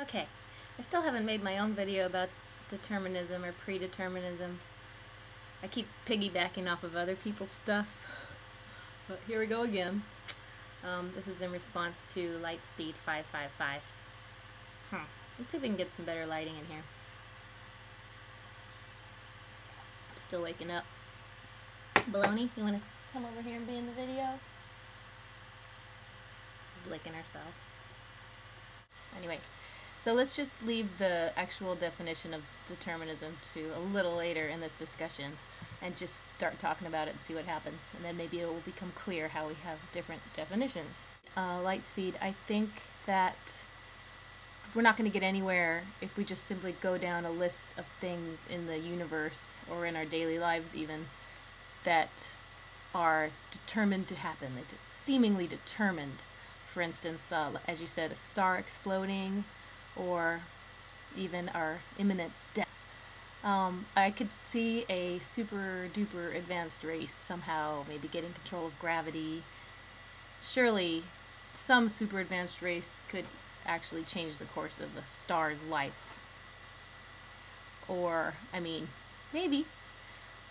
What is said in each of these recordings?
Okay, I still haven't made my own video about determinism or predeterminism. I keep piggybacking off of other people's stuff, but here we go again. This is in response to Lightspeed 555. Let's see if we can get some better lighting in here. I'm still waking up. Baloney, you want to come over here and be in the video? She's licking herself. Anyway, so let's just leave the actual definition of determinism to a little later in this discussion and just start talking about it and see what happens. And then maybe it will become clear how we have different definitions. Lightspeed, I think that we're not going to get anywhere if we just simply go down a list of things in the universe or in our daily lives even that are determined to happen. They're just seemingly determined. For instance, as you said, a star exploding, or even our imminent death. I could see a super duper advanced race somehow maybe getting control of gravity. Surely some super advanced race could actually change the course of a star's life. Or, I mean, maybe.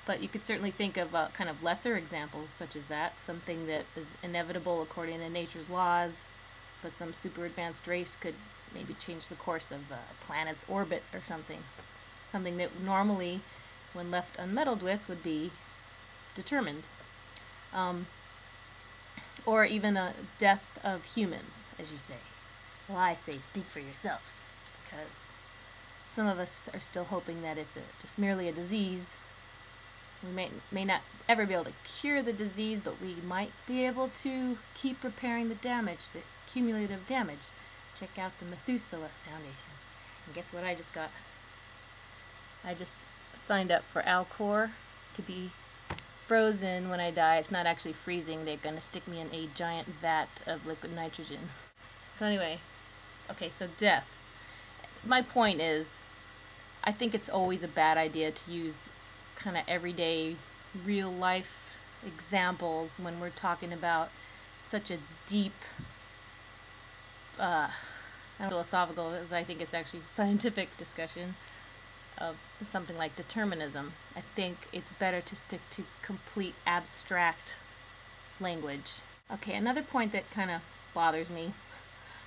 But you could certainly think of kind of lesser examples such as that. Something that is inevitable according to nature's laws, but some super advanced race could maybe change the course of a planet's orbit or something. Something that normally, when left unmeddled with, would be determined. Or even a death of humans, as you say. Well, I say speak for yourself, because some of us are still hoping that it's just merely a disease. We may not ever be able to cure the disease, but we might be able to keep repairing the damage, the cumulative damage. Check out the Methuselah Foundation. And guess what I just got? I just signed up for Alcor to be frozen when I die. It's not actually freezing. They're going to stick me in a giant vat of liquid nitrogen. So anyway, okay, so death. My point is, I think it's always a bad idea to use kind of everyday real life examples when we're talking about such a deep philosophical, as I think it's actually scientific discussion of something like determinism. I think it's better to stick to complete abstract language. Okay, another point that kind of bothers me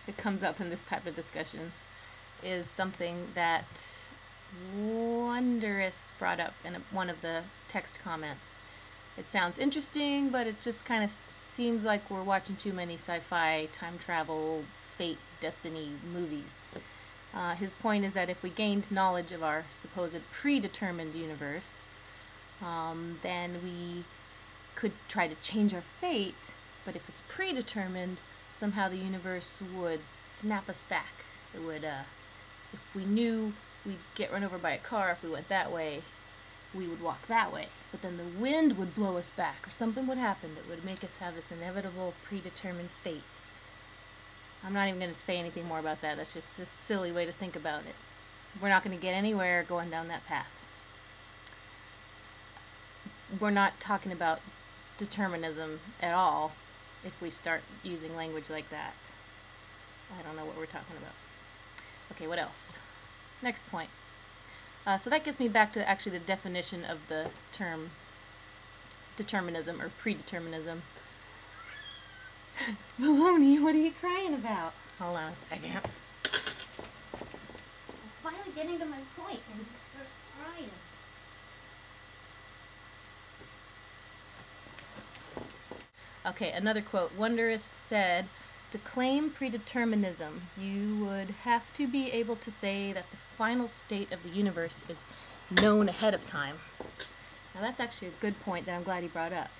that comes up in this type of discussion is something that Wonderist brought up in one of the text comments. It sounds interesting, but it just kind of seems like we're watching too many sci-fi, time travel, fate, destiny movies. His point is that if we gained knowledge of our supposed predetermined universe, then we could try to change our fate, but if it's predetermined, somehow the universe would snap us back. It would, if we knew we'd get run over by a car if we went that way, we would walk that way. But then the wind would blow us back, or something would happen that would make us have this inevitable predetermined fate. I'm not even going to say anything more about that. That's just a silly way to think about it. We're not going to get anywhere going down that path. We're not talking about determinism at all if we start using language like that. I don't know what we're talking about. Okay, what else? Next point. So that gets me back to actually the definition of the term determinism or predeterminism. Baloney, what are you crying about? Hold on a second. I was finally getting to my point and you start crying. Okay, another quote. Wonderist said, "To claim predeterminism, you would have to be able to say that the final state of the universe is known ahead of time." Now that's actually a good point that I'm glad he brought up.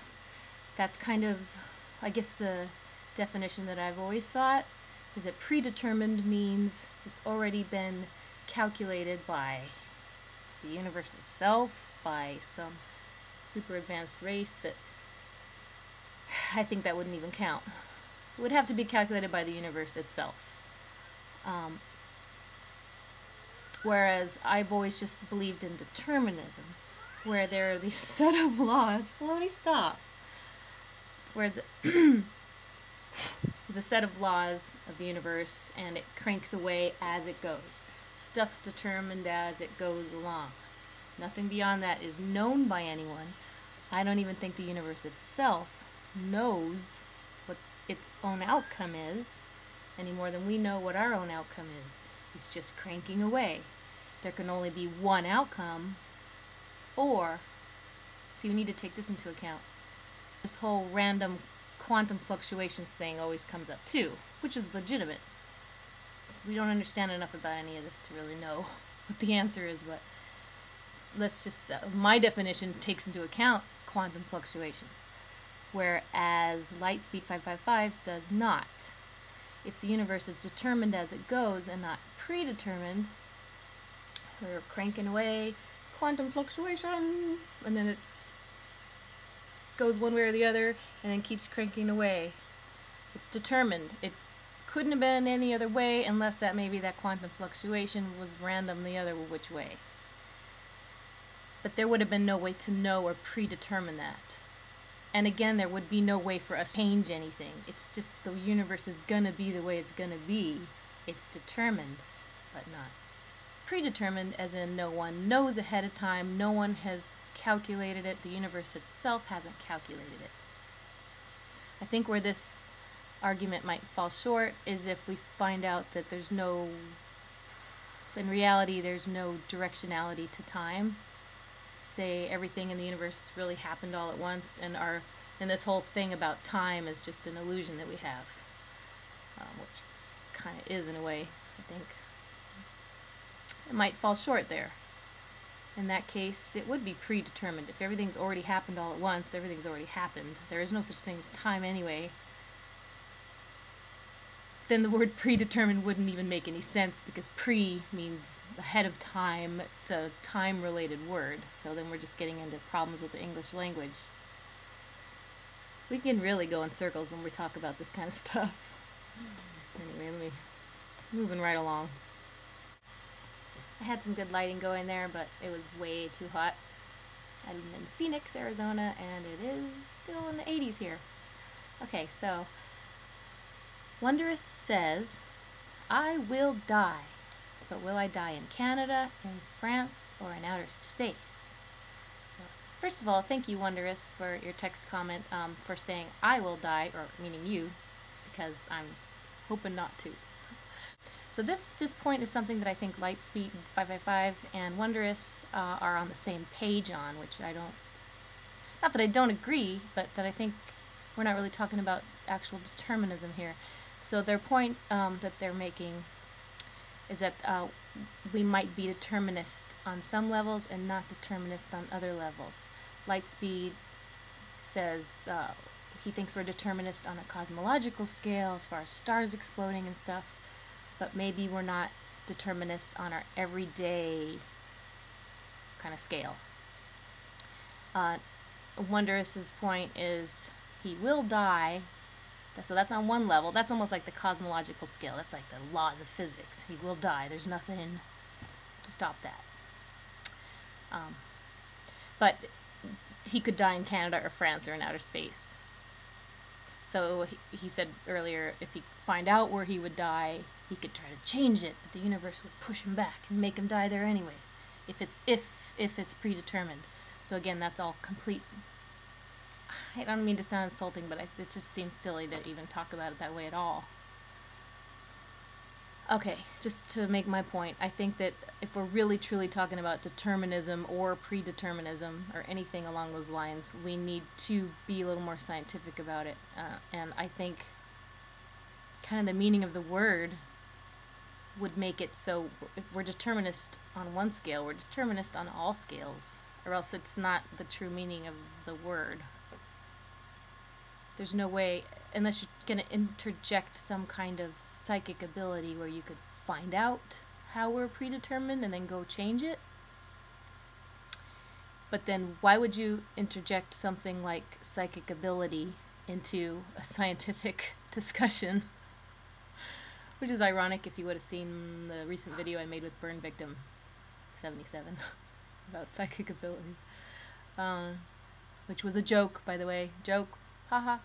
That's kind of, I guess, the definition that I've always thought, is that predetermined means it's already been calculated by the universe itself, by some super advanced race that I think that wouldn't even count. It would have to be calculated by the universe itself. Whereas I've always just believed in determinism, where there are these set of laws. Baloney, stop. Where it's is a set of laws of the universe, and it cranks away as it goes. Stuff's determined as it goes along. Nothing beyond that is known by anyone. I don't even think the universe itself knows what its own outcome is any more than we know what our own outcome is. It's just cranking away. There can only be one outcome, or, see, we need to take this into account. This whole random quantum fluctuations thing always comes up too, which is legitimate. We don't understand enough about any of this to really know what the answer is, but let's just, my definition takes into account quantum fluctuations, whereas light speed 555's does not. If the universe is determined as it goes and not predetermined, we're cranking away quantum fluctuation, and then it's goes one way or the other, and then keeps cranking away. It's determined. It couldn't have been any other way unless that maybe that quantum fluctuation was random the other which way. But there would have been no way to know or predetermine that. And again, there would be no way for us to change anything. It's just the universe is gonna be the way it's gonna be. It's determined, but not predetermined, as in no one knows ahead of time, no one has calculated it, the universe itself hasn't calculated it. I think where this argument might fall short is if we find out that there's no, in reality, there's no directionality to time. Say everything in the universe really happened all at once, and this whole thing about time is just an illusion that we have, which kind of is in a way, I think. It might fall short there. In that case, it would be predetermined. If everything's already happened all at once, everything's already happened. There is no such thing as time anyway. Then the word predetermined wouldn't even make any sense, because pre means ahead of time. It's a time-related word. So then we're just getting into problems with the English language. We can really go in circles when we talk about this kind of stuff. Anyway, moving right along. I had some good lighting going there, but it was way too hot. I live in Phoenix, Arizona, and it is still in the 80s here. Okay, so Wondrous says, I will die, but will I die in Canada, in France, or in outer space? So, first of all, thank you, Wondrous, for your text comment, for saying I will die, or meaning you, because I'm hoping not to. So this point is something that I think Lightspeed 555 and Wondrous are on the same page on, which I don't, not that I don't agree, but that I think we're not really talking about actual determinism here. So their point that they're making is that we might be determinist on some levels and not determinist on other levels. Lightspeed says he thinks we're determinist on a cosmological scale as far as stars exploding and stuff, but maybe we're not determinist on our everyday kind of scale. Wondrous's point is he will die, so that's on one level. That's almost like the cosmological scale. That's like the laws of physics. He will die. There's nothing to stop that. But he could die in Canada or France or in outer space. So he said earlier, if he find out where he would die, he could try to change it, but the universe would push him back and make him die there anyway, if it's predetermined. So again, that's all complete. I don't mean to sound insulting, but it just seems silly to even talk about it that way at all. Okay, just to make my point, I think that if we're really truly talking about determinism or predeterminism or anything along those lines, we need to be a little more scientific about it. And I think kind of the meaning of the word would make it so if we're determinist on one scale, we're determinist on all scales, or else it's not the true meaning of the word. There's no way, unless you're going to interject some kind of psychic ability where you could find out how we're predetermined and then go change it. But then why would you interject something like psychic ability into a scientific discussion? Which is ironic if you would have seen the recent video I made with Burn Victim 77 about psychic ability. Which was a joke, by the way. Joke. Haha.